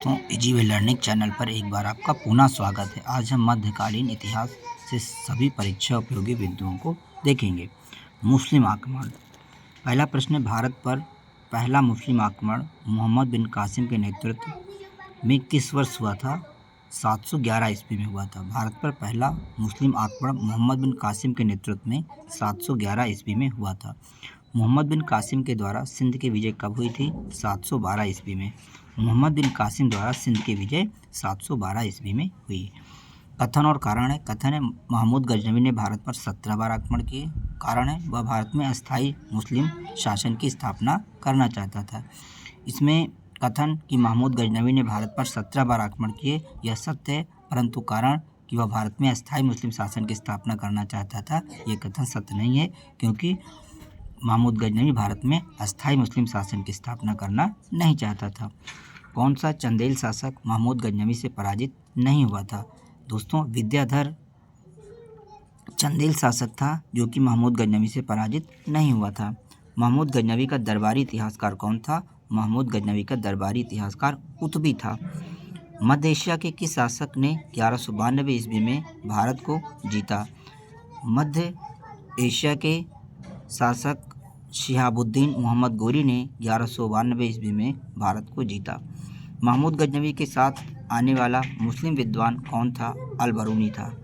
तो easy way learning channel पर एक बार आपका पुनः स्वागत है। आज हम मध्यकालीन इतिहास से सभी परीक्षा उपयोगी बिंदुओं को देखेंगे। मुस्लिम आक्रमण। पहला प्रश्न है, भारत पर पहला मुस्लिम आक्रमण मोहम्मद बिन कासिम के नेतृत्व में किस वर्ष हुआ था? 711 ईस्वी में हुआ था। भारत पर पहला मुस्लिम आक्रमण मोहम्मद बिन कासिम के नेतृत्व में 711 ईस्वी में हुआ था। मोहम्मद बिन कासिम के द्वारा सिंध की विजय कब हुई थी? 712 ईस्वी में। मोहम्मद बिन कासिम द्वारा सिंध की विजय 712 ईस्वी में हुई। कथन और कारण है। कथन है, महमूद गजनवी ने भारत पर 17 बार आक्रमण किए। कारण है, वह भारत में अस्थायी मुस्लिम शासन की स्थापना करना चाहता था। इसमें कथन कि महमूद गजनवी ने भारत पर 17 बार आक्रमण किए, यह सत्य है, परंतु कारण कि वह भारत में अस्थायी मुस्लिम शासन की स्थापना करना चाहता था, यह कथन सत्य नहीं है, क्योंकि महमूद गजनवी भारत में अस्थायी मुस्लिम शासन की स्थापना करना नहीं चाहता था। कौन सा चंदेल शासक महमूद गजनवी से पराजित नहीं हुआ था? दोस्तों, विद्याधर चंदेल शासक था जो कि महमूद गजनवी से पराजित नहीं हुआ था। महमूद गजनवी का दरबारी इतिहासकार कौन था? महमूद गजनवी का दरबारी इतिहासकार कुतुबी था। मध्य एशिया के किस शासक ने 1192 ईस्वी में भारत को जीता? मध्य एशिया के शासक शिहाबुद्दीन मोहम्मद गोरी ने 1192 ईस्वी में भारत को जीता। महमूद गजनवी के साथ आने वाला मुस्लिम विद्वान कौन था? अल-बरूनी था।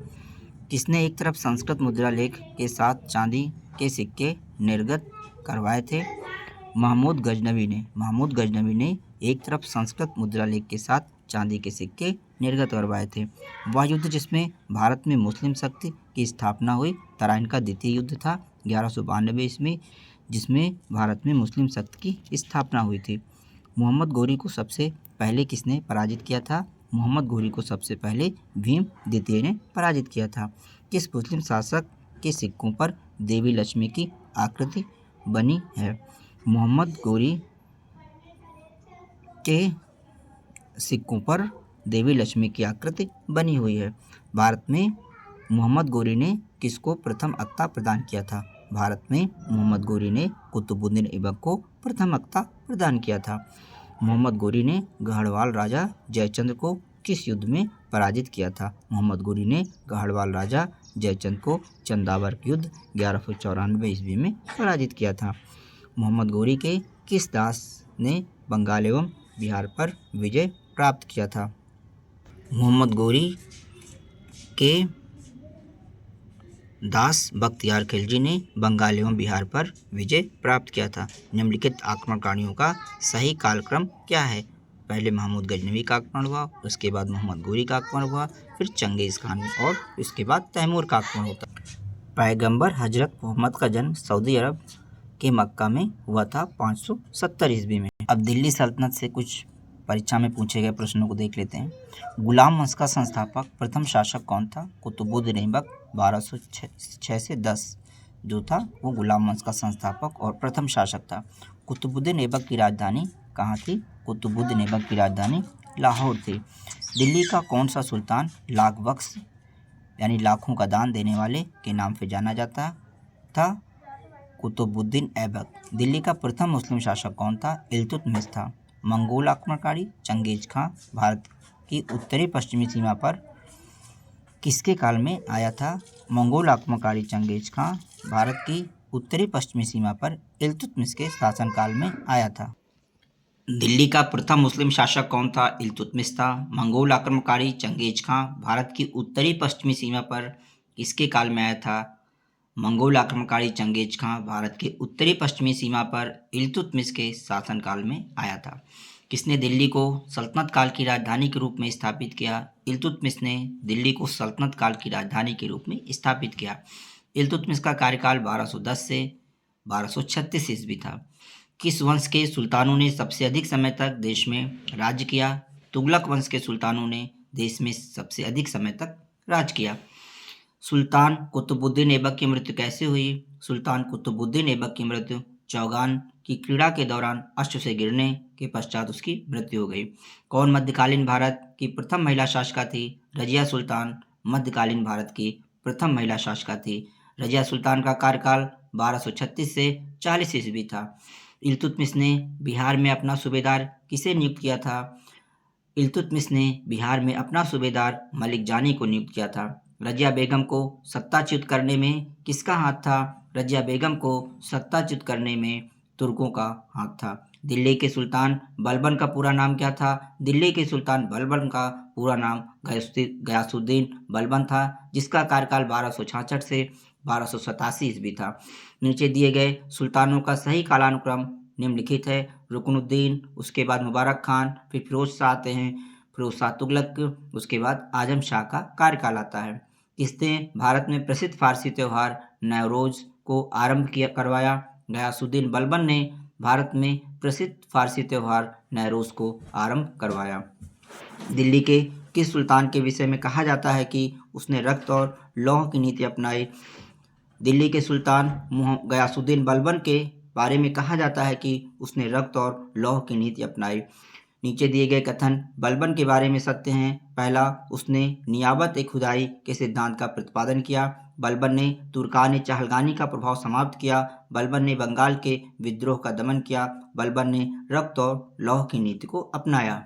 किसने एक तरफ संस्कृत मुद्रा लेख के साथ चांदी के सिक्के निर्गत करवाए थे? महमूद गजनवी ने। महमूद गजनवी ने एक तरफ संस्कृत मुद्रा लेख के साथ चांदी के सिक्के निर्गत करवाए थे। वह युद्ध जिसमें भारत में मुस्लिम शक्ति की स्थापना हुई, तराइन का द्वितीय युद्ध था 1192 ईस्वी, जिसमें भारत में मुस्लिम शक्ति की स्थापना हुई थी। मोहम्मद गोरी को सबसे पहले किसने पराजित किया था? मोहम्मद गोरी को सबसे पहले भीम द्वितीय ने पराजित किया था। किस मुस्लिम शासक के सिक्कों पर देवी लक्ष्मी की आकृति बनी है? मोहम्मद गोरी के सिक्कों पर देवी लक्ष्मी की आकृति बनी हुई है। भारत में मोहम्मद गोरी ने किसको प्रथम अक्ता प्रदान किया था? भारत में मोहम्मद गोरी ने कुतुबुद्दीन ऐबक को प्रथम अक्ता प्रदान किया था। मोहम्मद गोरी ने गढ़वाल राजा जयचंद्र को किस युद्ध में पराजित किया था? मोहम्मद गोरी ने गढ़वाल राजा जयचंद्र को चंदावर युद्ध 1194 ईस्वी में पराजित किया था। मोहम्मद गोरी के किस दास ने बंगाल एवं बिहार पर विजय प्राप्त किया था? मोहम्मद गोरी के दास बख्तियार खिलजी ने बंगाल एवं बिहार पर विजय प्राप्त किया था। निम्नलिखित आक्रमणकारियों का सही कालक्रम क्या है? पहले महमूद गजनवी का आक्रमण हुआ, उसके बाद मोहम्मद गोरी का आक्रमण हुआ, फिर चंगेज़ खान और उसके बाद तैमूर का आक्रमण होता। पैगंबर हजरत मोहम्मद का जन्म सऊदी अरब के मक्का में हुआ था 570 ईस्वी में। अब दिल्ली सल्तनत से कुछ परीक्षा में पूछे गए प्रश्नों को देख लेते हैं। गुलाम वंश का संस्थापक प्रथम शासक कौन था? कुतुबुद्दीन ऐबक 1206 से 10 जो था वो गुलाम वंश का संस्थापक और प्रथम शासक था। कुतुबुद्दीन ऐबक की राजधानी कहाँ थी? कुतुबुद्दीन ऐबक की राजधानी लाहौर थी। दिल्ली का कौन सा सुल्तान लाख बख्श यानी लाखों का दान देने वाले के नाम से जाना जाता था? कुतुबुद्दीन ऐबक। दिल्ली का प्रथम मुस्लिम शासक कौन था? इल्तुतमिश था। मंगोल आक्रमणकारी चंगेज खां भारत की उत्तरी पश्चिमी सीमा पर किसके काल में आया था? मंगोल आक्रमणकारी चंगेज खां भारत की उत्तरी पश्चिमी सीमा पर इल्तुतमिश के शासनकाल में आया था। दिल्ली का प्रथम मुस्लिम शासक कौन था? इल्तुतमिश था। मंगोल आक्रमणकारी चंगेज खां भारत की उत्तरी पश्चिमी सीमा पर किसके काल में आया था? मंगोल आक्रमणकारी चंगेज खां भारत के उत्तरी पश्चिमी सीमा पर इल्तुतमिश के शासनकाल में आया था। किसने दिल्ली को सल्तनत काल की राजधानी के रूप में स्थापित किया? इल्तुतमिश ने दिल्ली को सल्तनत काल की राजधानी के रूप में स्थापित किया। इल्तुतमिश का कार्यकाल 1210 से 1236 ईस्वी था। किस वंश के सुल्तानों ने सबसे अधिक समय तक देश में राज्य किया? तुगलक वंश के सुल्तानों ने देश में सबसे अधिक समय तक राज किया। सुल्तान कुतुबुद्दीन ऐबक की मृत्यु कैसे हुई? सुल्तान कुतुबुद्दीन ऐबक की मृत्यु चौगान की क्रीड़ा के दौरान अश्व से गिरने के पश्चात उसकी मृत्यु हो गई। कौन मध्यकालीन भारत की प्रथम महिला शासिका थी? रजिया सुल्तान मध्यकालीन भारत की प्रथम महिला शासिका थी। रजिया सुल्तान का कार्यकाल 1236 से 40 ईस्वी था। इल्तुतमिश ने बिहार में अपना सूबेदार किसे नियुक्त किया था? इल्तुतमिश ने बिहार में अपना सूबेदार मलिक जानी को नियुक्त किया था। रजिया बेगम को सत्ताच्युत करने में किसका हाथ था? रजिया बेगम को सत्ताच्युत करने में तुर्कों का हाथ था। दिल्ली के सुल्तान बलबन का पूरा नाम क्या था? दिल्ली के सुल्तान बलबन का पूरा नाम गयासुद्दीन बलबन था, जिसका कार्यकाल 1266 से 1287 ईस्वी था। नीचे दिए गए सुल्तानों का सही कालानुक्रम निम्नलिखित है। रुकनुद्दीन, उसके बाद मुबारक खान, फिर फिरोज शाह आते हैं, फिरोज शाह तुगलक, उसके बाद आजम शाह का कार्यकाल आता है। किसने भारत में प्रसिद्ध फारसी त्यौहार नवरोज को आरंभ करवाया? गयासुद्दीन बलबन ने भारत में प्रसिद्ध फारसी त्यौहार नवरोज को आरंभ करवाया। दिल्ली के किस सुल्तान के विषय में कहा जाता है कि उसने रक्त और लौह की नीति अपनाई? दिल्ली के सुल्तान गयासुद्दीन बलबन के बारे में कहा जाता है कि उसने रक्त और लौह की नीति अपनाई। नीचे दिए गए कथन बलबन के बारे में सत्य हैं। पहला, उसने नियाबत खुदाई के सिद्धांत का प्रतिपादन किया। बलबन ने तुर्कान चहलगानी का प्रभाव समाप्त किया। बलबन ने बंगाल के विद्रोह का दमन किया। बलबन ने रक्त और लौह की नीति को अपनाया।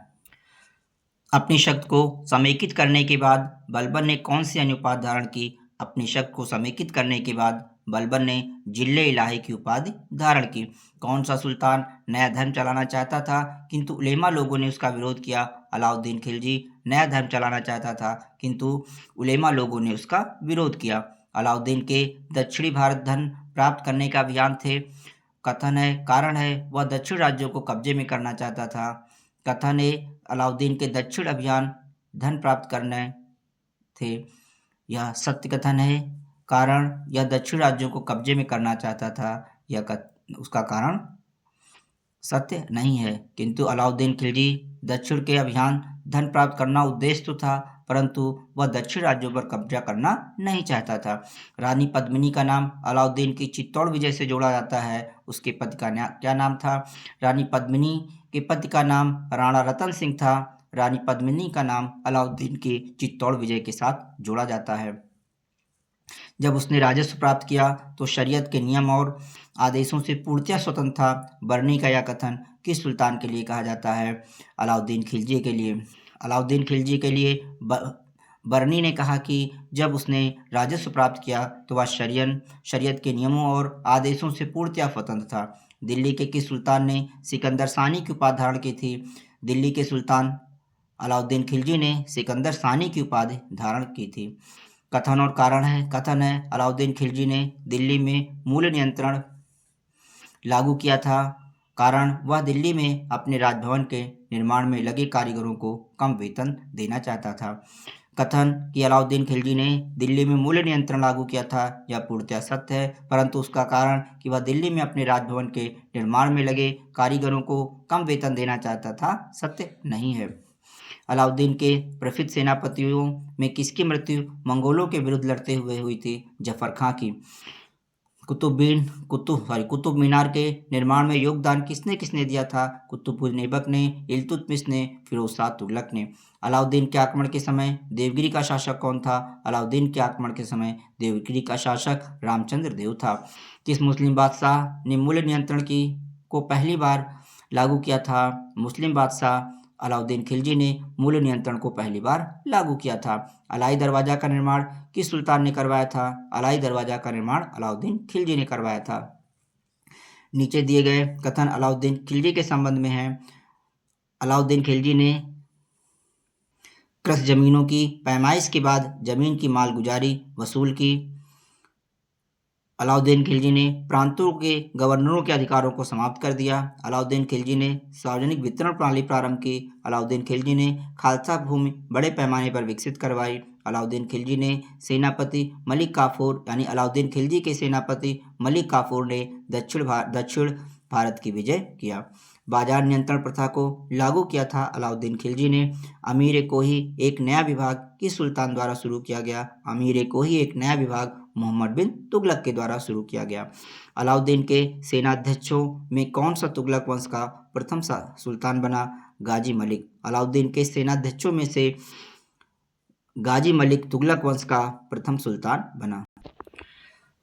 अपनी शक्ति को समेकित करने के बाद बलबन ने कौन सी अन्य उपाधि धारण की? अपनी शक्ति को समेकित करने के बाद बलबन ने जिले इलाही की उपाधि धारण की। कौन सा सुल्तान नया धर्म चलाना चाहता था किंतु उलेमा लोगों ने उसका विरोध किया? अलाउद्दीन खिलजी नया धर्म चलाना चाहता था किंतु उलेमा लोगों ने उसका विरोध किया। अलाउद्दीन के दक्षिणी भारत धन प्राप्त करने का अभियान थे। कथन है, कारण है वह दक्षिण राज्यों को कब्जे में करना चाहता था। कथन है, अलाउद्दीन के दक्षिण अभियान धन प्राप्त करने थे। यह सत्य कथन है। कारण, यह दक्षिण राज्यों को कब्जे में करना चाहता था। उसका कारण सत्य नहीं है, किंतु अलाउद्दीन खिलजी दक्षिण के अभियान धन प्राप्त करना उद्देश्य तो था, परंतु वह दक्षिण राज्यों पर कब्जा करना नहीं चाहता था। रानी पद्मिनी का नाम अलाउद्दीन की चित्तौड़ विजय से जोड़ा जाता है। उसके पति का क्या नाम था? रानी पद्मिनी के पति का नाम राणा रतन सिंह था। रानी पद्मिनी का नाम अलाउद्दीन के चित्तौड़ विजय के साथ जोड़ा जाता है। जब उसने राजस्व प्राप्त किया तो शरीयत के नियम और आदेशों से पूर्णतः स्वतंत्र था। बरनी का यह कथन किस सुल्तान के लिए कहा जाता है? अलाउद्दीन खिलजी के लिए। अलाउद्दीन खिलजी के लिए बरनी ने कहा कि जब उसने राजस्व प्राप्त किया तो वह शरीयत के नियमों और आदेशों से पूर्णतः स्वतंत्र था। दिल्ली के किस सुल्तान ने सिकंदर सानी की उपाधि धारण की थी? दिल्ली के सुल्तान अलाउद्दीन खिलजी ने सिकंदर सानी की उपाधि धारण की थी। कथन और कारण है। कथन है, अलाउद्दीन खिलजी ने दिल्ली में मूल्य नियंत्रण लागू किया था। कारण, वह दिल्ली में अपने राजभवन के निर्माण में लगे कारीगरों को कम वेतन देना चाहता था। कथन कि अलाउद्दीन खिलजी ने दिल्ली में मूल्य नियंत्रण लागू किया था, यह पूर्णतः सत्य है, परंतु उसका कारण कि वह दिल्ली में अपने राजभवन के निर्माण में लगे कारीगरों को कम वेतन देना चाहता था, सत्य नहीं है। अलाउद्दीन के प्रसिद्ध सेनापतियों में किसकी मृत्यु मंगोलों के विरुद्ध लड़ते हुए हुई थी? जफर खां की। कुतुब मीनार के निर्माण में योगदान किसने किसने दिया था? कुतुबुद्दीन ऐबक ने, इल्तुतमिश ने, फिरोज शाह तुगलक ने। अलाउद्दीन के आक्रमण के समय देवगिरी का शासक कौन था? अलाउद्दीन के आक्रमण के समय देवगिरी का शासक रामचंद्र देव था। किस मुस्लिम बादशाह ने मूल्य नियंत्रण को पहली बार लागू किया था? मुस्लिम बादशाह अलाउद्दीन खिलजी ने मूल्य नियंत्रण को पहली बार लागू किया था। अलाई दरवाजा का निर्माण किस सुल्तान ने करवाया था? अलाई दरवाजा का निर्माण अलाउद्दीन खिलजी ने करवाया था। नीचे दिए गए कथन अलाउद्दीन खिलजी के संबंध में है। अलाउद्दीन खिलजी ने कृष जमीनों की पैमाइश के बाद जमीन की मालगुजारी वसूल की। अलाउद्दीन खिलजी ने प्रांतों के गवर्नरों के अधिकारों को समाप्त कर दिया। अलाउद्दीन खिलजी ने सार्वजनिक वितरण प्रणाली प्रारंभ की। अलाउद्दीन खिलजी ने खालसा भूमि बड़े पैमाने पर विकसित करवाई। अलाउद्दीन खिलजी ने सेनापति मलिक काफूर यानी अलाउद्दीन खिलजी के सेनापति मलिक काफूर ने दक्षिण भारत की विजय किया। बाजार नियंत्रण प्रथा को लागू किया था अलाउद्दीन खिलजी ने। अमीर कोही एक नया विभाग किस सुल्तान द्वारा शुरू किया गया? अमीर कोही एक नया विभाग मोहम्मद बिन तुगलक के द्वारा शुरू किया गया। अलाउद्दीन के सेनाध्यक्षों में कौन सा तुगलक वंश का प्रथम सुल्तान बना? गाजी मलिक। अलाउद्दीन के सेनाध्यक्षों में से गाजी मलिक तुगलक वंश का प्रथम सुल्तान बना।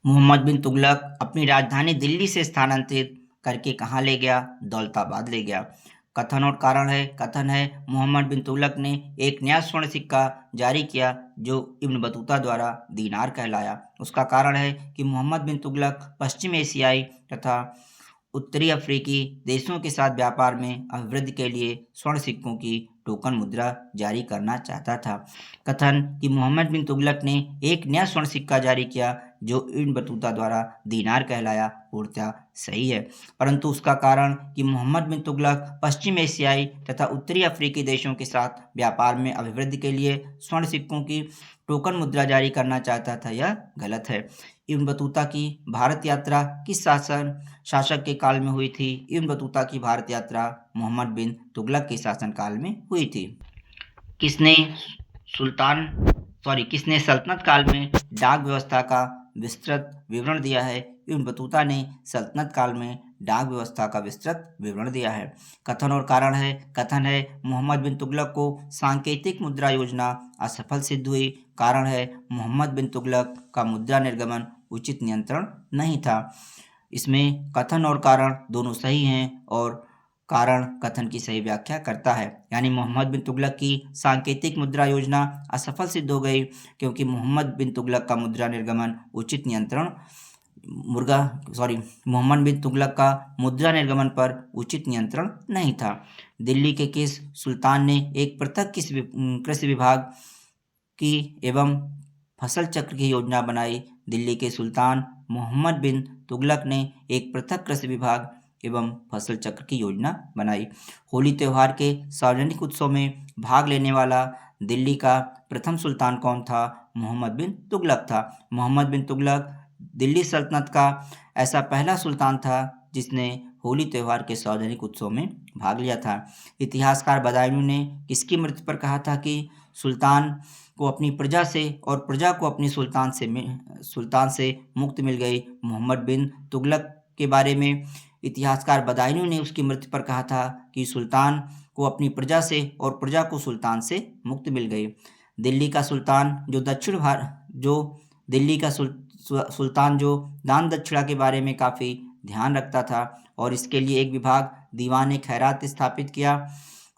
मोहम्मद बिन तुगलक अपनी राजधानी दिल्ली से स्थानांतरित करके कहाँ ले गया? दौलताबाद ले गया। कथन और कारण है। कथन है मोहम्मद बिन तुगलक ने एक नया स्वर्ण सिक्का जारी किया जो इब्न बतूता द्वारा दीनार कहलाया। उसका कारण है कि मोहम्मद बिन तुगलक पश्चिम एशियाई तथा उत्तरी अफ्रीकी देशों के साथ व्यापार में अभिवृद्धि के लिए स्वर्ण सिक्कों की टोकन मुद्रा जारी करना चाहता था। कथन कि मोहम्मद बिन तुगलक ने एक नया स्वर्ण सिक्का जारी किया जो इब्न बतूता द्वारा दीनार कहलाया पूर्णतः सही है, परंतु उसका कारण कि मोहम्मद बिन तुगलक पश्चिम एशियाई तथा उत्तरी अफ्रीकी देशों के साथ व्यापार में अभिवृद्धि के लिए स्वर्ण सिक्कों की टोकन मुद्रा जारी करना चाहता था, यह गलत है। इब्न बतूता की भारत यात्रा किस शासक के काल में हुई थी? इब्न बतूता की भारत यात्रा मोहम्मद बिन तुगलक के शासनकाल में हुई थी। किसने किसने सल्तनत काल में डाक व्यवस्था का विस्तृत विवरण दिया है? इब्न बतूता ने सल्तनत काल में डाक व्यवस्था का विस्तृत विवरण दिया है। कथन और कारण है। कथन है मोहम्मद बिन तुगलक को सांकेतिक मुद्रा योजना असफल सिद्ध हुई। कारण है मोहम्मद बिन तुगलक का मुद्रा निर्गमन उचित नियंत्रण नहीं था। इसमें कथन और कारण दोनों सही हैं और कारण कथन की सही व्याख्या करता है। यानी मोहम्मद बिन तुगलक की सांकेतिक मुद्रा योजना असफल सिद्ध हो गई क्योंकि मोहम्मद बिन तुगलक का मुद्रा निर्गमन उचित नियंत्रण मोहम्मद बिन तुगलक का मुद्रा निर्गमन पर उचित नियंत्रण नहीं था। दिल्ली के किस सुल्तान ने एक पृथक कृषि विभाग की एवं फसल चक्र की योजना बनाई? दिल्ली के सुल्तान मोहम्मद बिन तुगलक ने एक पृथक कृषि विभाग एवं फसल चक्र की योजना बनाई। होली त्यौहार के सार्वजनिक उत्सव में भाग लेने वाला दिल्ली का प्रथम सुल्तान कौन था? मोहम्मद बिन तुगलक था। मोहम्मद बिन तुगलक दिल्ली सल्तनत का ऐसा पहला सुल्तान था जिसने होली त्यौहार के सार्वजनिक उत्सव में भाग लिया था। इतिहासकार बदायूं ने किसकी मृत्यु पर कहा था कि सुल्तान को अपनी प्रजा से और प्रजा को अपनी सुल्तान से मुक्ति मिल गई? मोहम्मद बिन तुगलक के बारे में इतिहासकार बदायूं ने उसकी मृत्यु पर कहा था कि सुल्तान को अपनी प्रजा से और प्रजा को सुल्तान से मुक्ति मिल गई। दिल्ली का सुल्तान जो दान दक्षिणा के बारे में काफ़ी ध्यान रखता था और इसके लिए एक विभाग दीवान खैरात स्थापित किया,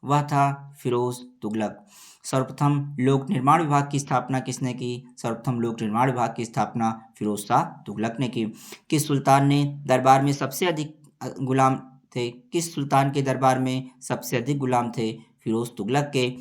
वह था फिरोज तुगलक। सर्वप्रथम लोक निर्माण विभाग की स्थापना किसने की? सर्वप्रथम लोक निर्माण विभाग की स्थापना फिरोज शाह तुगलक ने की। किस सुल्तान के दरबार में सबसे अधिक गुलाम थे? फिरोज तुगलक के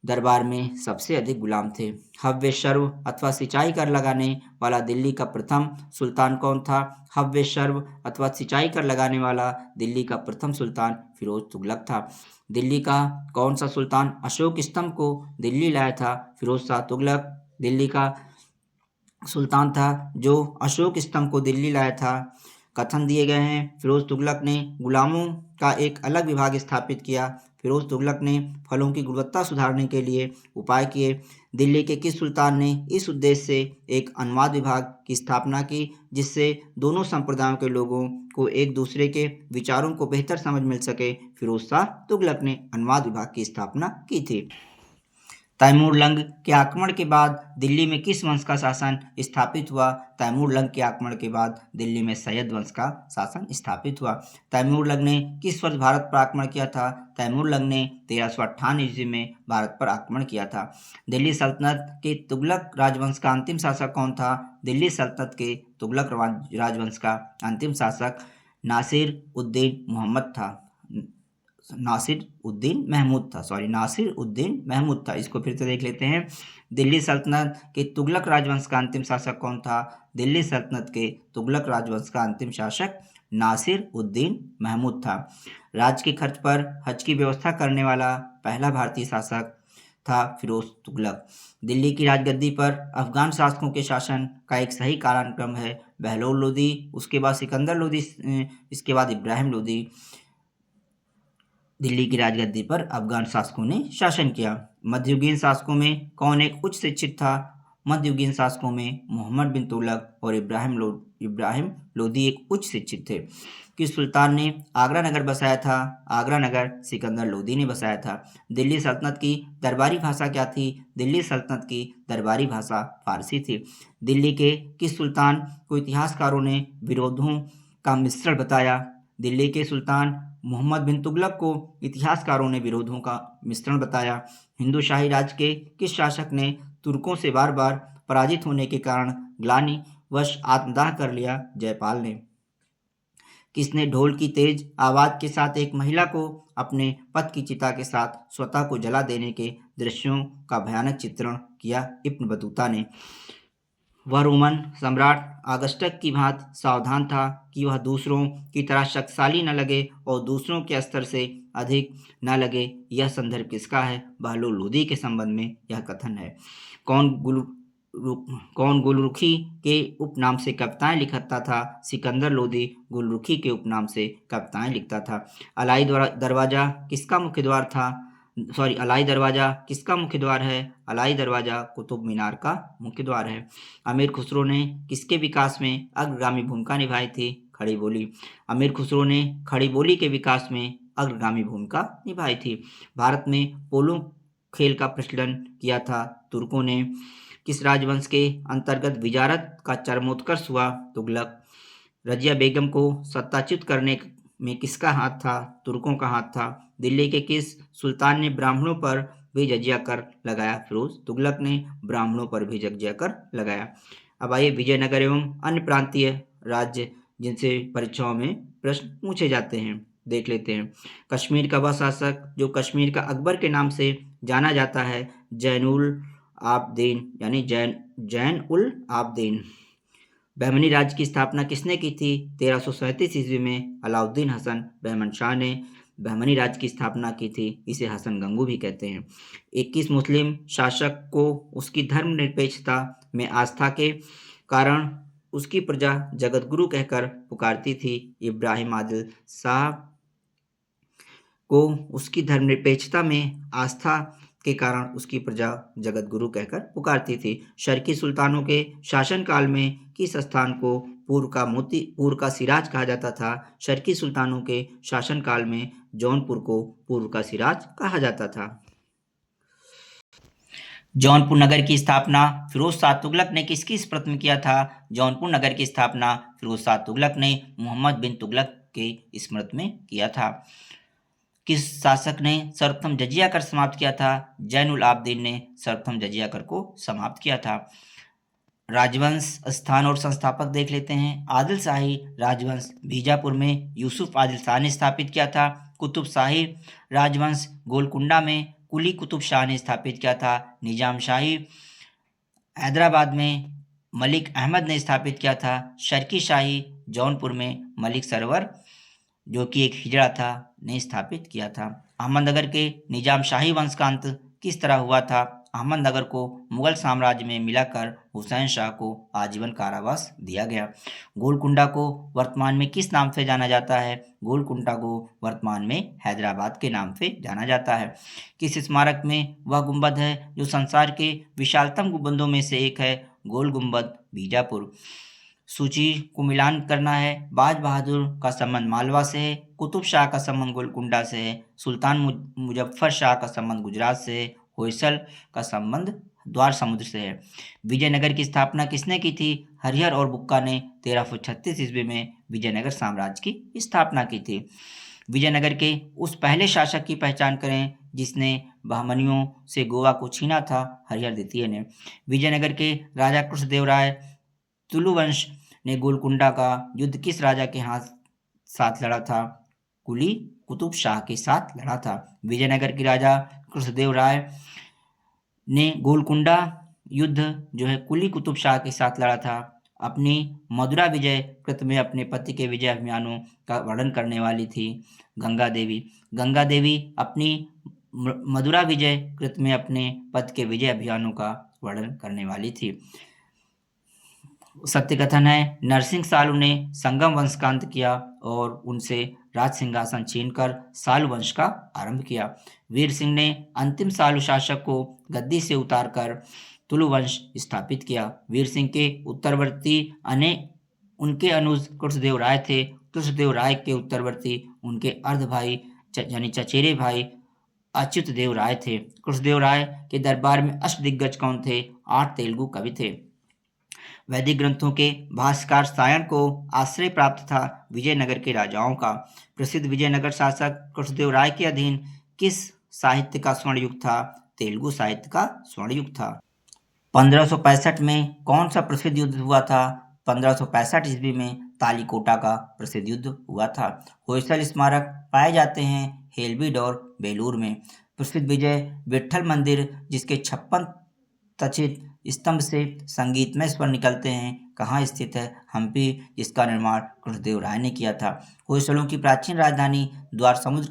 दरबार में सबसे अधिक गुलाम थे। हव्य शर्व अथवा सिंचाई कर लगाने वाला दिल्ली का प्रथम सुल्तान कौन था? हव्य शर्व अथवा सिंचाई कर लगाने वाला दिल्ली का प्रथम सुल्तान फिरोज तुगलक था। दिल्ली का कौन सा सुल्तान अशोक स्तंभ को दिल्ली लाया था? फिरोज शाह तुगलक दिल्ली का सुल्तान था जो अशोक स्तंभ को दिल्ली लाया था। कथन दिए गए हैं। फिरोज तुगलक ने गुलामों का एक अलग विभाग स्थापित किया। फिरोज तुगलक ने फलों की गुणवत्ता सुधारने के लिए उपाय किए। दिल्ली के किस सुल्तान ने इस उद्देश्य से एक अनुवाद विभाग की स्थापना की जिससे दोनों संप्रदायों के लोगों को एक दूसरे के विचारों को बेहतर समझ मिल सके? फिरोज शाह तुगलक ने अनुवाद विभाग की स्थापना की थी। तैमूर लंग के आक्रमण के बाद दिल्ली में किस वंश का शासन स्थापित हुआ? तैमूर लंग के आक्रमण के बाद दिल्ली में सैयद वंश का शासन स्थापित हुआ। तैमूर लंग ने किस वर्ष भारत पर आक्रमण किया था? तैमूर लंग ने 1358 ईस्वी में भारत पर आक्रमण किया था। दिल्ली सल्तनत के तुगलक राजवंश का अंतिम शासक कौन था? दिल्ली सल्तनत के तुगलक राजवंश का अंतिम शासक नासिर उद्दीन महमूद था। इसको फिर से देख लेते हैं। दिल्ली सल्तनत के तुगलक राजवंश का अंतिम शासक कौन था? दिल्ली सल्तनत के तुगलक राजवंश का अंतिम शासक नासिर उद्दीन महमूद था। राज्य के खर्च पर हज की व्यवस्था करने वाला पहला भारतीय शासक था फिरोज तुगलक। दिल्ली की राजगद्दी पर अफगान शासकों के शासन का एक सही कालक्रम है। बहलोल लोदी, उसके बाद सिकंदर लोदी, इसके बाद इब्राहिम लोदी। दिल्ली की राजगद्दी पर अफगान शासकों ने शासन किया। मध्ययुगीन शासकों में कौन एक उच्च शिक्षित था? मध्ययुगीन शासकों में मोहम्मद बिन तुगलक और इब्राहिम लोदी एक उच्च शिक्षित थे। किस सुल्तान ने आगरा नगर बसाया था? आगरा नगर सिकंदर लोदी ने बसाया था। दिल्ली सल्तनत की दरबारी भाषा क्या थी? दिल्ली सल्तनत की दरबारी भाषा फारसी थी। दिल्ली के किस सुल्तान को इतिहासकारों ने विरोधों का मिश्रण बताया? दिल्ली के सुल्तान मोहम्मद बिन तुगलक को इतिहासकारों ने विरोधों का मिश्रण बताया। हिंदू शाही राज के किस शासक ने तुर्कों से बार बार पराजित होने के कारण ग्लानिवश आत्मदाह कर लिया? जयपाल ने। किसने ढोल की तेज आवाज के साथ एक महिला को अपने पति की चिता के साथ स्वतः को जला देने के दृश्यों का भयानक चित्रण किया? इब्न बतूता ने। वह रोमन सम्राट ऑगस्टस की भांति सावधान था कि वह दूसरों की तरह शक्तिशाली न लगे और दूसरों के स्तर से अधिक न लगे। यह संदर्भ किसका है? बहलोल लोदी के संबंध में यह कथन है। कौन गुलरुखी के उपनाम से कविताएं लिखता था? सिकंदर लोदी गुलरुखी के उपनाम से कविताएं लिखता था। अलाई दरवाजा किसका मुख्य द्वार था? अलाई दरवाजा किसका मुख्य द्वार है? अलाई दरवाजा कुतुब मीनार का मुख्य द्वार है। अमीर खुसरो ने किसके विकास में अग्रगामी भूमिका निभाई थी? खड़ी बोली। अमीर खुसरो ने खड़ी बोली के विकास में अग्रगामी भूमिका निभाई थी। भारत में पोलो खेल का प्रचलन किया था तुर्कों ने। किस राजवंश के अंतर्गत विजारत का चरमोत्कर्ष हुआ? तुगलक। रजिया बेगम को सत्ताच्युत करने में किसका हाथ था? तुर्कों का हाथ था। दिल्ली के किस सुल्तान ने ब्राह्मणों पर भी जजिया कर लगाया? फिरोज तुगलक ने ब्राह्मणों पर भी जजिया कर लगाया। अब आइए विजयनगर एवं अन्य प्रांतीय राज्य जिनसे परीक्षाओं में प्रश्न पूछे जाते हैं देख लेते हैं। कश्मीर का वह शासक जो कश्मीर का अकबर के नाम से जाना जाता है? जैनुल आबदीन यानी जैन उल आबदीन। बहमनी राज्य की स्थापना किसने की थी? 1337 ईस्वी में अलाउद्दीन हसन बहमन शाह ने बहमनी राज्य की स्थापना की थी। इसे हसन गंगू भी कहते हैं। 21 मुस्लिम शासक को उसकी धर्मनिरपेक्षता में आस्था के कारण उसकी प्रजा जगत गुरु कहकर पुकारती थी। इब्राहिम आदिल शाह को उसकी धर्मनिरपेक्षता में आस्था के कारण उसकी प्रजा जगत गुरु कहकर पुकारती थी। शर्की सुल्तानों के शासनकाल में किस स्थान को पूर्व का सिराज कहा जाता था? शर्की सुल्तानों के शासनकाल में जौनपुर को पूर्व का सिराज कहा जाता था। जौनपुर नगर की स्थापना फिरोज शाह तुगलक ने किसकी स्मृति में किया था? जौनपुर नगर की स्थापना फिरोज शाह तुगलक ने मोहम्मद बिन तुगलक के स्मृति में किया था। किस शासक ने सर्वप्रथम जजिया कर समाप्त किया था? जैनुल आबदीन ने सर्वप्रथम जजिया कर को समाप्त किया था। राजवंश स्थान और संस्थापक देख लेते हैं। आदिल शाही राजवंश बीजापुर में यूसुफ आदिल शाह ने स्थापित किया था। कुतुब शाही राजवंश गोलकुंडा में कुली कुतुब शाह ने स्थापित किया था। निजाम शाही हैदराबाद में मलिक अहमद ने स्थापित किया था। शर्की शाही जौनपुर में मलिक सरवर जो कि एक हिजड़ा था ने स्थापित किया था। अहमदनगर के निजाम शाही वंश का अंत किस तरह हुआ था? अहमदनगर को मुगल साम्राज्य में मिलाकर हुसैन शाह को आजीवन कारावास दिया गया। गोलकुंडा को वर्तमान में किस नाम से जाना जाता है? गोलकुंडा को वर्तमान में हैदराबाद के नाम से जाना जाता है। किस स्मारक में वह गुंबद है जो संसार के विशालतम गुंबदों में से एक है? गोल गुंबद बीजापुर। सूची को मिलान करना है। बाज बहादुर का संबंध मालवा से है। कुतुब शाह का संबंध गोलकुंडा से है। सुल्तान मुजफ्फर शाह का संबंध गुजरात से है। होयसल का संबंध द्वार समुद्र से है। विजयनगर की स्थापना किसने की थी? हरिहर और बुक्का ने 1336 ईस्वी में विजयनगर साम्राज्य की स्थापना की थी। विजयनगर के उस पहले शासक की पहचान करें जिसने बहमनियों से गोवा को छीना था। हरिहर द्वितीय ने। विजयनगर के राजा कृष्णदेवराय तुलुवंश ने गोलकुंडा का युद्ध किस राजा के साथ लड़ा था? कुली कुतुब शाह के साथ लड़ा था। विजयनगर के राजा कृष्णदेवराय ने गोलकुंडा युद्ध जो है कुली कुतुब शाह के साथ लड़ा था। अपनी मदुरा विजय कृत में अपने पति के विजय अभियानों का वर्णन करने वाली थी गंगा देवी। गंगा देवी अपनी मदुरा विजय कृत में अपने पति के विजय अभियानों का वर्णन करने वाली थी। सत्य कथन है नरसिंह सालू ने संगम वंश का अंत किया और उनसे राज सिंहासन छीनकर सालू वंश का आरंभ किया। वीर सिंह ने अंतिम सालू शासक को गद्दी से उतारकर तुलु वंश स्थापित किया। वीर सिंह के उत्तरवर्ती उनके अनुज कृष्णदेव राय थे। कृष्णदेव राय के उत्तरवर्ती उनके अर्ध भाई यानी चचेरे भाई अच्युत देव राय थे। कृष्णदेव राय के दरबार में अष्टदिग्गज कौन थे? 8 तेलुगु कवि थे। वैदिक ग्रंथों के भाष्यकार सायण को आश्रय प्राप्त था विजयनगर के राजाओं का। प्रसिद्ध विजयनगर शासक कृष्णदेवराय के अधीन किस साहित्य का स्वर्ण युग था? तेलुगु साहित्य का स्वर्ण युग था। 1565 में कौन सा प्रसिद्ध युद्ध हुआ था? 1565 ईस्वी में तालीकोटा का प्रसिद्ध युद्ध हुआ था। होयसल स्मारक पाए जाते हैं हेलबीड और बेलूर में। प्रसिद्ध विजय विट्ठल मंदिर जिसके 56 तचित स्तंभ से संगीतमय स्वर निकलते हैं कहाँ स्थित है? हम्पी, जिसका निर्माण कृष्णदेव राय ने किया था। होयसलों की प्राचीन राजधानी द्वार समुद्र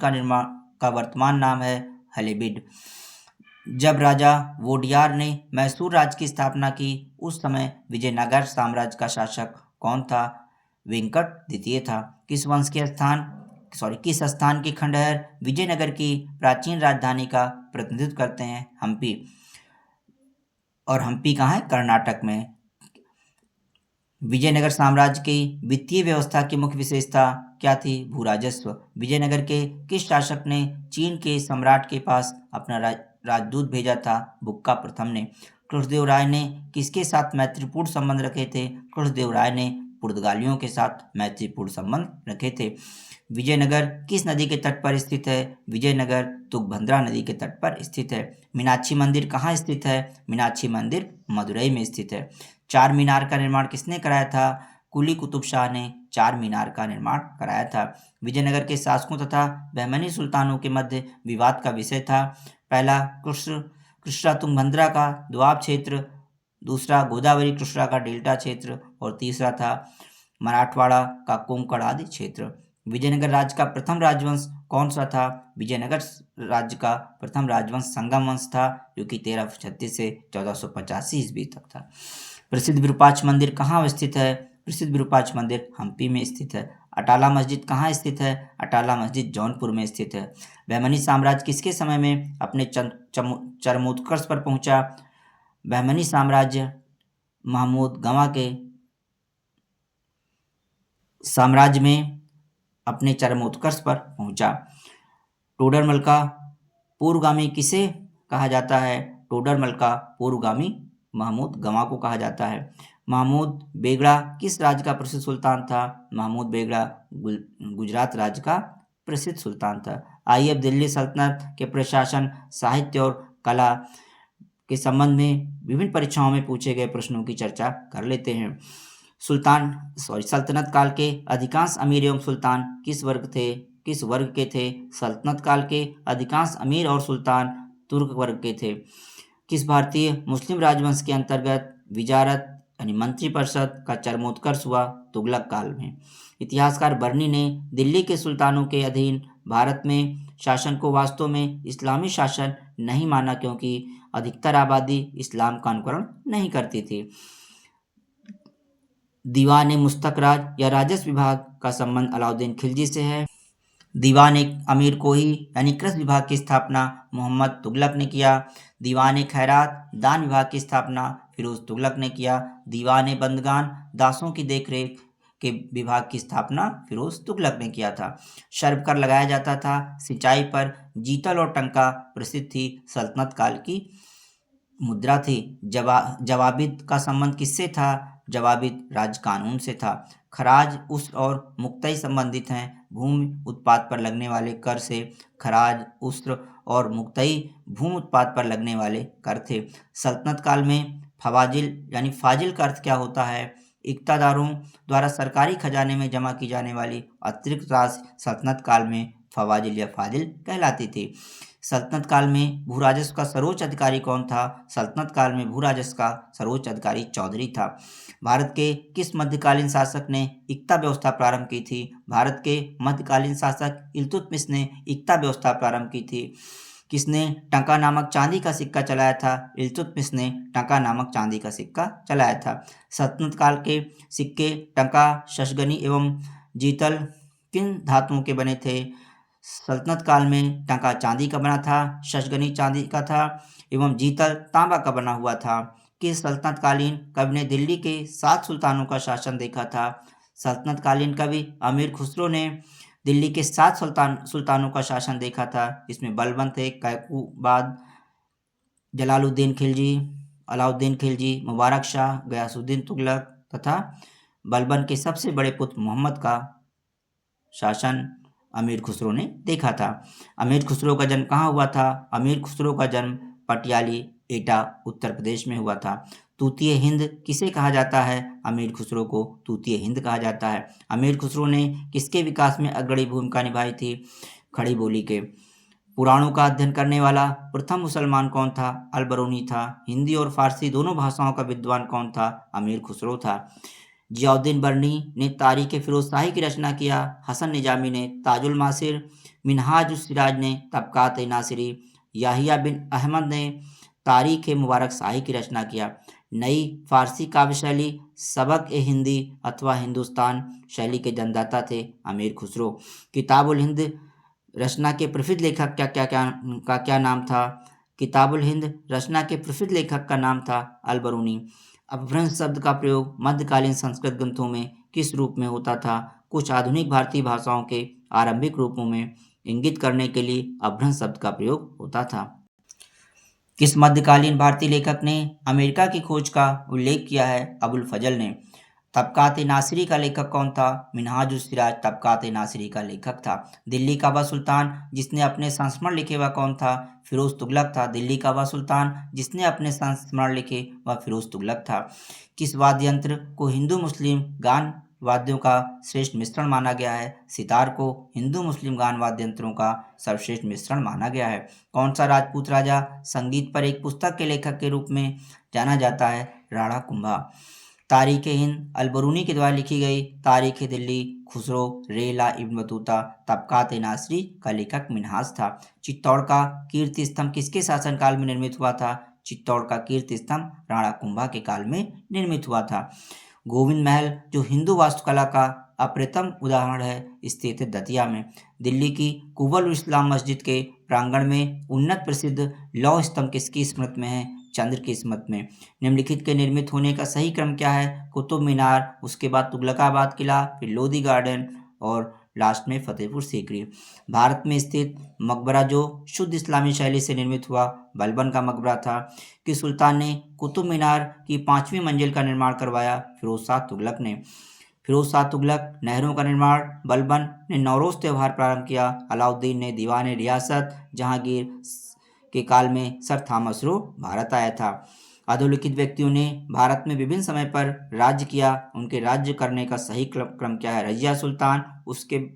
का वर्तमान नाम है हलेबीड। जब राजा वोडियार ने मैसूर राज्य की स्थापना की उस समय विजयनगर साम्राज्य का शासक कौन था? वेंकट द्वितीय था। किस स्थान के खंडहर विजयनगर की प्राचीन राजधानी का प्रतिनिधित्व करते हैं? हम्पी। और हम्पी कहाँ है? कर्नाटक में। विजयनगर साम्राज्य की वित्तीय व्यवस्था की मुख्य विशेषता क्या थी? भूराजस्व। विजयनगर के किस शासक ने चीन के सम्राट के पास अपना राजदूत भेजा था? बुक्का प्रथम ने। कृष्णदेव राय ने किसके साथ मैत्रीपूर्ण संबंध रखे थे? कृष्णदेव राय ने पुर्तगालियों के साथ मैत्रीपूर्ण संबंध रखे थे। विजयनगर किस नदी के तट पर स्थित है? विजयनगर तुंगभद्रा नदी के तट पर स्थित है। मीनाक्षी मंदिर कहाँ स्थित है? मीनाक्षी मंदिर मदुरई में स्थित है। चार मीनार का निर्माण किसने कराया था? कुली कुतुब शाह ने चार मीनार का निर्माण कराया था। विजयनगर के शासकों तथा बहमनी सुल्तानों के मध्य विवाद का विषय था। पहला कृष्णा तुंगभद्रा का दोआब क्षेत्र, दूसरा गोदावरी कृष्णा का डेल्टा क्षेत्र और तीसरा था मराठवाड़ा का कोंकण आदि क्षेत्र। विजयनगर राज्य का प्रथम राजवंश कौन सा था? विजयनगर राज्य का प्रथम राजवंश संगम वंश था जो कि 1336 से 1485 ईस्वी तक था। प्रसिद्ध विरूपाक्ष मंदिर कहाँ अवस्थित है? प्रसिद्ध विरूपाक्ष मंदिर हम्पी में स्थित है। अटाला मस्जिद कहाँ स्थित है? अटाला मस्जिद जौनपुर में स्थित है। बहमनी साम्राज्य किसके समय में अपने चरमोत्कर्ष पर पहुंचा? बहमनी साम्राज्य महमूद गवा के साम्राज्य में अपने चरमोत्कर्ष पर पहुंचा। टोडरमल का पूर्वगामी किसे कहा जाता है? टोडरमल का पूर्वगामी महमूद गवा को कहा जाता है। महमूद बेगड़ा किस राज्य का प्रसिद्ध सुल्तान था? महमूद बेगड़ा गुजरात राज्य का प्रसिद्ध सुल्तान था। आइए अब दिल्ली सल्तनत के प्रशासन, साहित्य और कला के संबंध में विभिन्न परीक्षाओं में पूछे गए प्रश्नों की चर्चा कर लेते हैं। सल्तनत काल के अधिकांश अमीर एवं सुल्तान किस वर्ग के थे? सल्तनत काल के अधिकांश अमीर और सुल्तान तुर्क वर्ग के थे। किस भारतीय मुस्लिम राजवंश के अंतर्गत विजारत यानी मंत्रिपरिषद का चरमोत्कर्ष हुआ? तुगलक काल में। इतिहासकार बर्नी ने दिल्ली के सुल्तानों के अधीन भारत में शासन को वास्तव में इस्लामी शासन नहीं माना क्योंकि अधिकतर आबादी इस्लाम का अनुकरण नहीं करती थी। दीवान मुस्तकराज या राजस्व विभाग का संबंध अलाउद्दीन खिलजी से है। दीवान अमीर कोही यानी कृषि विभाग की स्थापना मोहम्मद तुगलक ने किया। दीवान खैरात दान विभाग की स्थापना फिरोज तुगलक ने किया। दीवान बंदगान दासों की देखरेख के विभाग की स्थापना फिरोज तुगलक ने किया था। शर्ब कर लगाया जाता था सिंचाई पर। जीतल और टंका प्रसिद्ध थी सल्तनत काल की मुद्रा थी। जवाबिद का संबंध किससे था? जवाबिद राज कानून से था। खराज उस्र और मुक्तई संबंधित हैं भूमि उत्पाद पर लगने वाले कर से। खराज उस्र और मुक्तई भूमि उत्पाद पर लगने वाले कर थे। सल्तनत काल में फवाजिल यानी फाजिल का अर्थ क्या होता है? इक्तादारों द्वारा सरकारी खजाने में जमा की जाने वाली अतिरिक्त राशि सल्तनत काल में फवाजिल या फाजिल कहलाती थी। सल्तनत काल में भू राजस्व का सर्वोच्च अधिकारी कौन था? सल्तनत काल में भू राजस्व का सर्वोच्च अधिकारी चौधरी था। भारत के किस मध्यकालीन शासक ने इक्ता व्यवस्था प्रारंभ की थी? भारत के मध्यकालीन शासक इल्तुतमिश ने इक्ता व्यवस्था प्रारंभ की थी। किसने टंका नामक चांदी का सिक्का चलाया था? इल्तुतमिश ने टंका नामक चांदी का सिक्का चलाया था। सल्तनत काल के सिक्के टंका, शशगनी एवं जीतल किन धातुओं के बने थे? सल्तनत काल में टंका चांदी का बना था, शशगनी चांदी का था एवं जीतल तांबा का बना हुआ था। किस सल्तनत कालीन कवि ने दिल्ली के 7 सुल्तानों का शासन देखा था? सल्तनत कालीन कवि अमीर खुसरो ने दिल्ली के 7 सुल्तानों का शासन देखा था। इसमें बलबन थे, कैकूबाद, जलालुद्दीन खिलजी, अलाउद्दीन खिलजी, मुबारक शाह, गयासुद्दीन तुगलक तथा बलबन के सबसे बड़े पुत्र मोहम्मद का शासन अमीर खुसरो ने देखा था। अमीर खुसरो का जन्म कहाँ हुआ था? अमीर खुसरो का जन्म पटियाली, एटा, उत्तर प्रदेश में हुआ था। तूतीय हिंद किसे कहा जाता है? अमीर खुसरो को तूतीय हिंद कहा जाता है। अमीर खुसरो ने किसके विकास में अग्रणी भूमिका निभाई थी? खड़ी बोली के। पुराणों का अध्ययन करने वाला प्रथम मुसलमान कौन था? अल-बरूनी था। हिंदी और फारसी दोनों भाषाओं का विद्वान कौन था? अमीर खुसरो था। जियाउद्दीन बर्नी ने तारीख फिरोज शाही की रचना किया। हसन निजामी ने ताजुल मासिर, मिनहाज सिराज ने तबकात नासिरी, याहिया बिन अहमद ने तारीख मुबारक शाही की रचना किया। नई फारसी काव्य शैली सबक ए हिंदी अथवा हिंदुस्तान शैली के जन्मदाता थे अमीर खुसरो। किताबुल हिंद रचना के प्रसिद्ध लेखक क्या नाम था? किताबुल हिंद रचना के प्रसिद्ध लेखक का नाम था अल-बरूनी। अपभ्रंश शब्द का प्रयोग मध्यकालीन संस्कृत ग्रंथों में किस रूप में होता था? कुछ आधुनिक भारतीय भाषाओं के आरंभिक रूपों में इंगित करने के लिए अपभ्रंश शब्द का प्रयोग होता था। किस मध्यकालीन भारतीय लेखक ने अमेरिका की खोज का उल्लेख किया है? अबुल फजल ने। तबकात नासिरी का लेखक कौन था? मिनहाजुल सिराज तबकात नासिरी का लेखक था। दिल्ली का वह सुल्तान जिसने अपने संस्मरण लिखे वह कौन था? फिरोज तुगलक था। दिल्ली का वह सुल्तान जिसने अपने संस्मरण लिखे वह फिरोज तुगलक था। किस वाद्य यंत्र को हिंदू मुस्लिम गान वाद्यों का श्रेष्ठ मिश्रण माना गया है? सितार को हिंदू मुस्लिम गान वाद्य यंत्रों का सर्वश्रेष्ठ मिश्रण माना गया है। कौन सा राजपूत राजा संगीत पर एक पुस्तक के लेखक के रूप में जाना जाता है? राणा कुंभा। तारीख हिंद अल-बरूनी के द्वारा लिखी गई। तारीख दिल्ली खुसरो, रेला इब्न बतूता, तबकात नासिरी का लेखक मिन्हाज था। चित्तौड़ का कीर्ति स्तंभ किसके शासनकाल में निर्मित हुआ था? चित्तौड़ का कीर्ति स्तंभ राणा कुंभा के काल में निर्मित हुआ था। गोविंद महल जो हिंदू वास्तुकला का अप्रतिम उदाहरण है, स्थित है दतिया में। दिल्ली की कुबल इस्लाम मस्जिद के प्रांगण में उन्नत प्रसिद्ध लौह स्तंभ किसकी स्मृति में है? चंद्र की स्मृति में। निम्नलिखित के निर्मित होने का सही क्रम क्या है? कुतुब मीनार, उसके बाद तुगलकाबाद किला, फिर लोधी गार्डन और लास्ट में फतेहपुर सीकरी। भारत में स्थित मकबरा जो शुद्ध इस्लामी शैली से निर्मित हुआ, बलबन का मकबरा था। कि सुल्तान ने कुतुब मीनार की 5वीं मंजिल का निर्माण करवाया? फिरोज शाह तुगलक ने। फिरोज शाह तुगलक नहरों का निर्माण, बलबन ने नौरोज त्यौहार प्रारंभ किया, अलाउद्दीन ने दीवान रियासत, जहांगीर के काल में सर थॉमस रो भारत आया था। अधोलिखित व्यक्तियों ने भारत में विभिन्न समय पर राज्य किया, उनके राज्य करने का सही क्रम क्या है? रजिया सुल्तान, उसके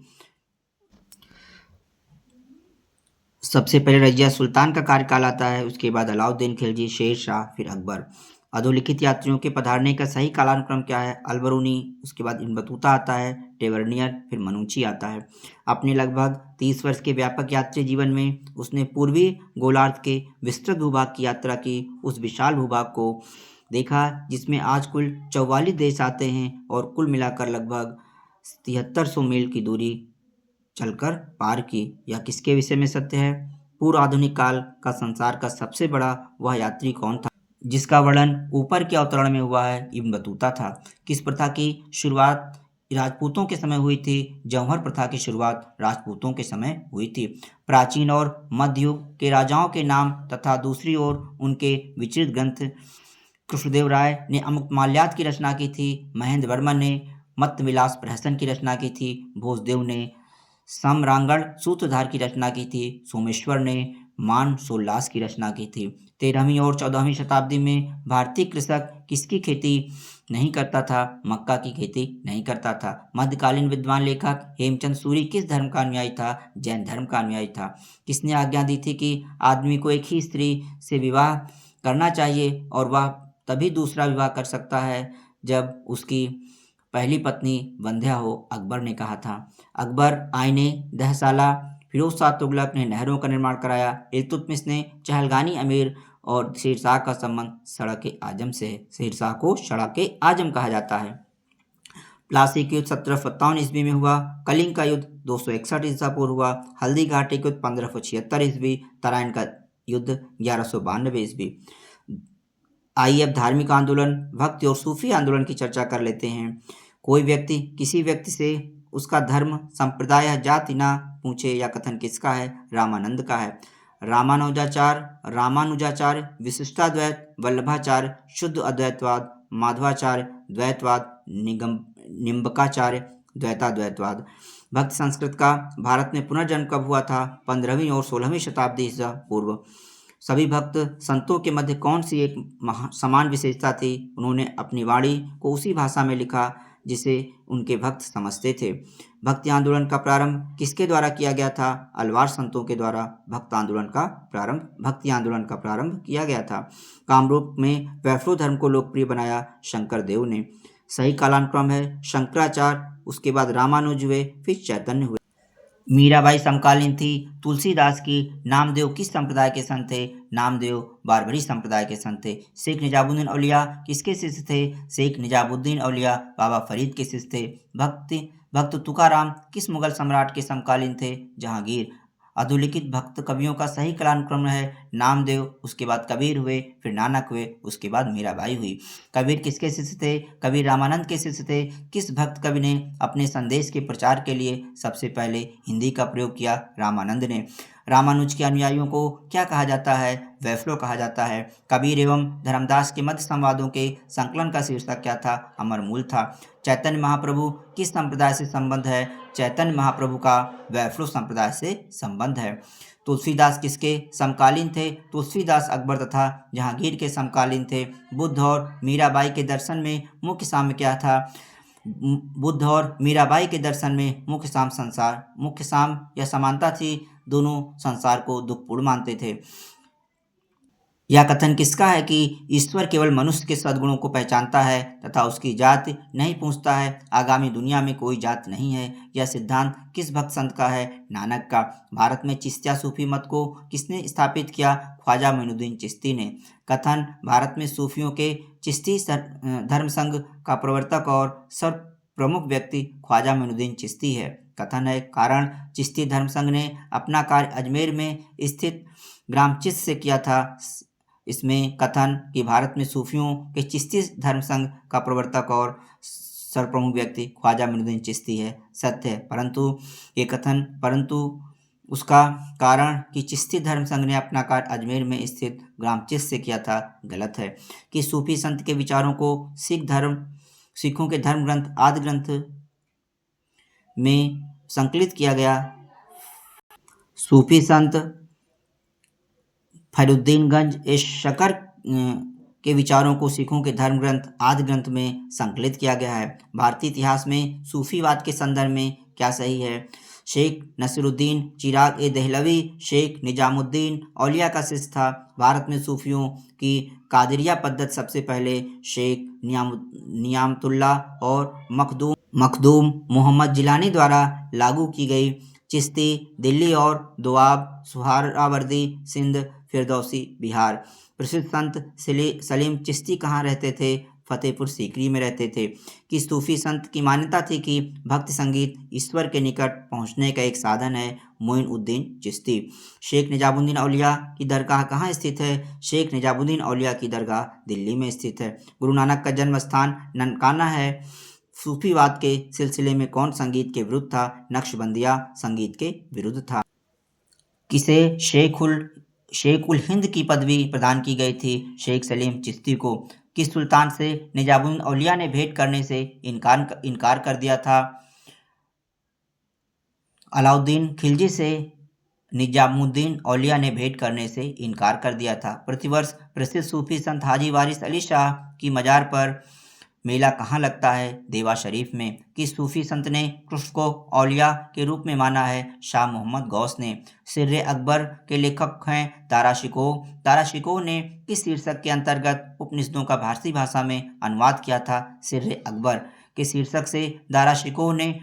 सबसे पहले रजिया सुल्तान का कार्यकाल आता है, उसके बाद अलाउद्दीन खिलजी, शेर शाह, फिर अकबर। अधोलिखित यात्रियों के पधारने का सही कालानुक्रम क्या है? अल-बरूनी, उसके बाद इब्न बतूता आता है, टेवर्नियर, फिर मनुची आता है। अपने लगभग 30 वर्ष के व्यापक यात्री जीवन में उसने पूर्वी गोलार्ध के विस्तृत भूभाग की यात्रा की। उस विशाल भूभाग को देखा जिसमें आज कुल 44 देश आते हैं और कुल मिलाकर लगभग 7300 मील की दूरी चलकर पार की। यह किसके विषय में सत्य है? पूर्व आधुनिक काल का संसार का सबसे बड़ा वह यात्री कौन था जिसका वर्णन ऊपर के अवतरण में हुआ है? इब्न बतूता था। किस प्रथा की शुरुआत राजपूतों के समय हुई थी? जौहर प्रथा की शुरुआत राजपूतों के समय हुई थी। प्राचीन और मध्य युग के राजाओं के नाम तथा दूसरी ओर उनके विचरित ग्रंथ। कृष्णदेव राय ने अमुक्तमाल्यात की रचना की थी। महेंद्र वर्मन ने मत्तविलास प्रहसन की रचना की थी। भोजदेव ने सम्रांगण सूत्रधार की रचना की थी। सोमेश्वर ने मान सोल्लास की रचना की थी। 13वीं और 14वीं शताब्दी में भारतीय कृषक किसकी खेती नहीं करता था? मक्का की खेती नहीं करता था। मध्यकालीन विद्वान लेखक हेमचंद सूरी किस धर्म का अनुयायी था? जैन धर्म का अनुयायी था। किसने आज्ञा दी थी कि आदमी को एक ही स्त्री से विवाह करना चाहिए और वह तभी दूसरा विवाह कर सकता है जब उसकी पहली पत्नी बंध्या हो? अकबर ने कहा था। अकबर आई ने दहसाला। फिरोज शाह तुगलक ने नहरों का निर्माण कराया। इल्तुतमिश ने चहलगानी अमीर और शेरशाह का संबंध सड़क आजम से है। शेरशाह को सड़क आजम कहा जाता है। प्लासी का युद्ध 1757 ईस्वी में हुआ। कलिंग का युद्ध 261 ईसा पूर्व हुआ। हल्दी घाटी का युद्ध 1576 ईस्वी। तराइन का युद्ध 1192 ईस्वी। आइए अब धार्मिक आंदोलन, भक्ति और सूफी आंदोलन की चर्चा कर लेते हैं। कोई व्यक्ति किसी व्यक्ति से उसका धर्म, संप्रदाय या जाति ना पूछे, या कथन किसका है? रामानंद का है। रामानुजाचार्य विशिष्टाद्वैत, वल्लभाचार्य शुद्ध अद्वैतवाद, माधवाचार्य द्वैतवाद, निम्बकाचार्य द्वैताद्वैतवाद। भक्ति संस्कृत का भारत में पुनर्जन्म कब हुआ था? 15वीं और 16वीं शताब्दी ईसा पूर्व। सभी भक्त संतों के मध्य कौन सी एक समान विशेषता थी? उन्होंने अपनी वाणी को उसी भाषा में लिखा जिसे उनके भक्त समझते थे। भक्ति आंदोलन का प्रारंभ किसके द्वारा किया गया था? अलवार संतों के द्वारा भक्ति आंदोलन का प्रारंभ किया गया था। कामरूप में वैष्णव धर्म को लोकप्रिय बनाया शंकर देव ने। सही कालानुक्रम है शंकराचार्य, उसके बाद रामानुज हुए, फिर चैतन्य हुए। मीराबाई समकालीन थी तुलसीदास की। नामदेव किस संप्रदाय के संत थे? नामदेव बारबरी संप्रदाय के संत थे। शेख निजामुद्दीन औलिया किसके शिष्य थे? शेख निजामुद्दीन औलिया बाबा फरीद के शिष्य थे। भक्त तुकाराम किस मुगल सम्राट के समकालीन थे? जहांगीर। अधोलिखित भक्त कवियों का सही कालानुक्रम है नामदेव, उसके बाद कबीर हुए, फिर नानक हुए, उसके बाद मीराबाई हुई। कबीर किसके शिष्य थे? कबीर रामानंद के शिष्य थे। किस भक्त कवि ने अपने संदेश के प्रचार के लिए सबसे पहले हिंदी का प्रयोग किया? रामानंद ने। रामानुज के अनुयायियों को क्या कहा जाता है? वैष्णव कहा जाता है। कबीर एवं धर्मदास के मध्य संवादों के संकलन का शीर्षक क्या था? अमरमूल था। चैतन्य महाप्रभु किस संप्रदाय से संबंध है? चैतन्य महाप्रभु का वैष्णव संप्रदाय से संबंध है। तुलसीदास किसके समकालीन थे? तुलसीदास अकबर तथा जहांगीर के समकालीन थे। बुद्ध और मीराबाई के दर्शन में मुख्य साम्य क्या था? बुद्ध और मीराबाई के दर्शन में मुख्य साम या समानता थी। दोनों संसार को दुखपूर्ण मानते थे। यह कथन किसका है कि ईश्वर केवल मनुष्य के सद्गुणों को पहचानता है तथा उसकी जाति नहीं पूछता है? आगामी दुनिया में कोई जात नहीं है। यह सिद्धांत किस भक्त संत का है? नानक का। भारत में चिश्तिया सूफी मत को किसने स्थापित किया? ख्वाजा मोइनुद्दीन चिश्ती ने। कथन भारत में सूफियों के चिश्ती धर्म संघ का प्रवर्तक और सर्व प्रमुख व्यक्ति ख्वाजा मोइनुद्दीन चिश्ती है। कथन है कारण चिश्ती धर्म संघ ने अपना कार्य अजमेर में स्थित ग्राम चिश्त से किया था। इसमें कथन कि भारत में सूफियों के चिश्ती धर्म संघ का प्रवर्तक और सर्वप्रमुख व्यक्ति ख्वाजा मोइनुद्दीन चिश्ती है सत्य है, परंतु उसका कारण कि चिश्ती धर्म संघ ने अपना कार्य अजमेर में स्थित ग्राम चिश्त से किया था गलत है। कि सूफी संत के विचारों को सिखों के धर्म ग्रंथ आदि ग्रंथ में संकलित किया गया। सूफी संत फरीदुद्दीनगंज शकर के विचारों को सिखों के धर्म ग्रंथ आदि ग्रंथ में संकलित किया गया है। भारतीय इतिहास में सूफीवाद के संदर्भ में क्या सही है? शेख नसीरुद्दीन चिराग ए दहलवी शेख निजामुद्दीन औलिया का शिष्य था। भारत में सूफियों की कादरिया पद्धति सबसे पहले शेख नियामतुल्ला और मखदूम मोहम्मद जिलानी द्वारा लागू की गई। चिश्ती दिल्ली और दोआब सुहरावर्दी सिंध फिरदौसी बिहार। प्रसिद्ध संत सलीम चिश्ती कहाँ रहते थे? फतेहपुर सीकरी में रहते थे। कि सूफी संत की मान्यता थी कि भक्ति संगीत ईश्वर के निकट पहुँचने का एक साधन है। मोइनुद्दीन चिश्ती। शेख निजामुद्दीन औलिया की दरगाह कहाँ स्थित है? शेख निजामुद्दीन औलिया की दरगाह दिल्ली में स्थित है। गुरु नानक का जन्म स्थान ननकाना है। सूफीवाद के सिलसिले में कौन संगीत के विरुद्ध था? नक्शबंदिया संगीत के विरुद्ध था। किसे शेखुल हिंद की पदवी प्रदान की गई थी? शेख सलीम चिश्ती को। किस सुल्तान से निजामुद्दीन औलिया ने भेंट करने से इनकार कर दिया था? अलाउद्दीन खिलजी से निजामुद्दीन औलिया ने भेंट करने से इनकार कर दिया था। प्रतिवर्ष प्रसिद्ध सूफी संत हाजी वारिस अली शाह की मजार पर मेला कहाँ लगता है? देवा शरीफ में। किस सूफी संत ने कृष्ण को औलिया के रूप में माना है? शाह मोहम्मद गौस ने। सिर्रे अकबर के लेखक हैं दारा शिकोह ने किस शीर्षक के अंतर्गत उपनिषदों का फारसी भाषा में अनुवाद किया था? सिर्रे अकबर के शीर्षक से दारा शिकोह ने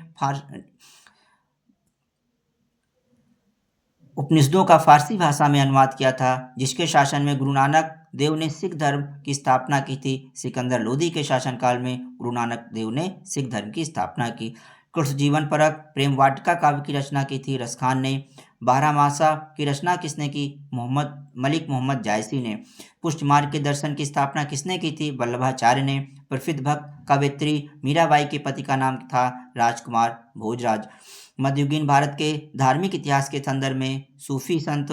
उपनिषदों का फारसी भाषा में अनुवाद किया था। जिसके शासन में गुरु नानक देव ने सिख धर्म की स्थापना की थी? सिकंदर लोदी के शासनकाल में गुरु नानक देव ने सिख धर्म की स्थापना की। कृष्ण जीवन परक प्रेम वाटिका काव्य की रचना की थी रसखान ने। बारहमासा की रचना किसने की? मलिक मोहम्मद जायसी ने। पुष्ट मार्ग के दर्शन की स्थापना किसने की थी? वल्लभाचार्य ने। प्रसिद्ध भक्त कवयित्री मीराबाई के पति का नाम था राजकुमार भोजराज। मध्ययुगीन भारत के धार्मिक इतिहास के संदर्भ में सूफी संत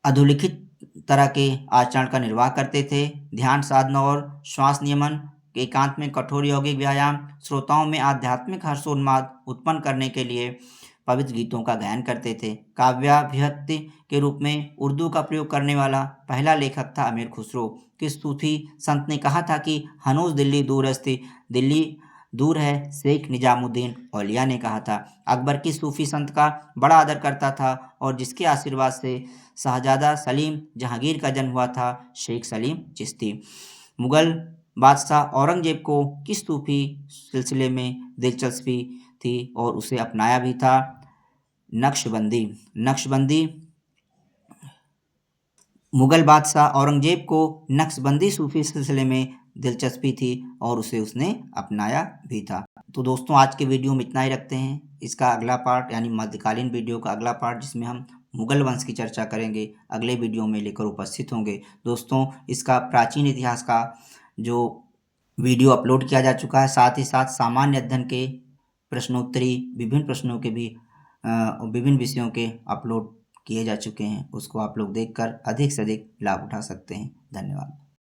अधोलिखित तरह के आचरण का निर्वाह करते थे। ध्यान साधना और श्वास नियमन, एकांत में कठोर यौगिक व्यायाम, श्रोताओं में आध्यात्मिक हर्षोन्माद उत्पन्न करने के लिए पवित्र गीतों का गायन करते थे। काव्याभिव्यक्ति के रूप में उर्दू का प्रयोग करने वाला पहला लेखक था अमीर खुसरो। किस सूफी संत ने कहा था कि हनूज दिल्ली दूरस्ती, दिल्ली दूर है, शेख निजामुद्दीन औलिया ने कहा था। अकबर किस सूफी संत का बड़ा आदर करता था और जिसके आशीर्वाद से शाहजादा सलीम जहांगीर का जन्म हुआ था? शेख सलीम चिश्ती। मुगल बादशाह औरंगजेब को किस सूफी सिलसिले में दिलचस्पी थी और उसे अपनाया भी था? नक्शबंदी। नक्शबंदी मुगल बादशाह औरंगजेब को नक्शबंदी सूफी सिलसिले में दिलचस्पी थी और उसने अपनाया भी था। तो दोस्तों आज के वीडियो में इतना ही रखते हैं। इसका अगला पार्ट यानी मध्यकालीन वीडियो का अगला पार्ट जिसमें हम मुगल वंश की चर्चा करेंगे, अगले वीडियो में लेकर उपस्थित होंगे। दोस्तों इसका प्राचीन इतिहास का जो वीडियो अपलोड किया जा चुका है, साथ ही साथ सामान्य अध्ययन के प्रश्नोत्तरी विभिन्न प्रश्नों के भी विभिन्न विषयों के अपलोड किए जा चुके हैं। उसको आप लोग देखकर अधिक से अधिक लाभ उठा सकते हैं। धन्यवाद।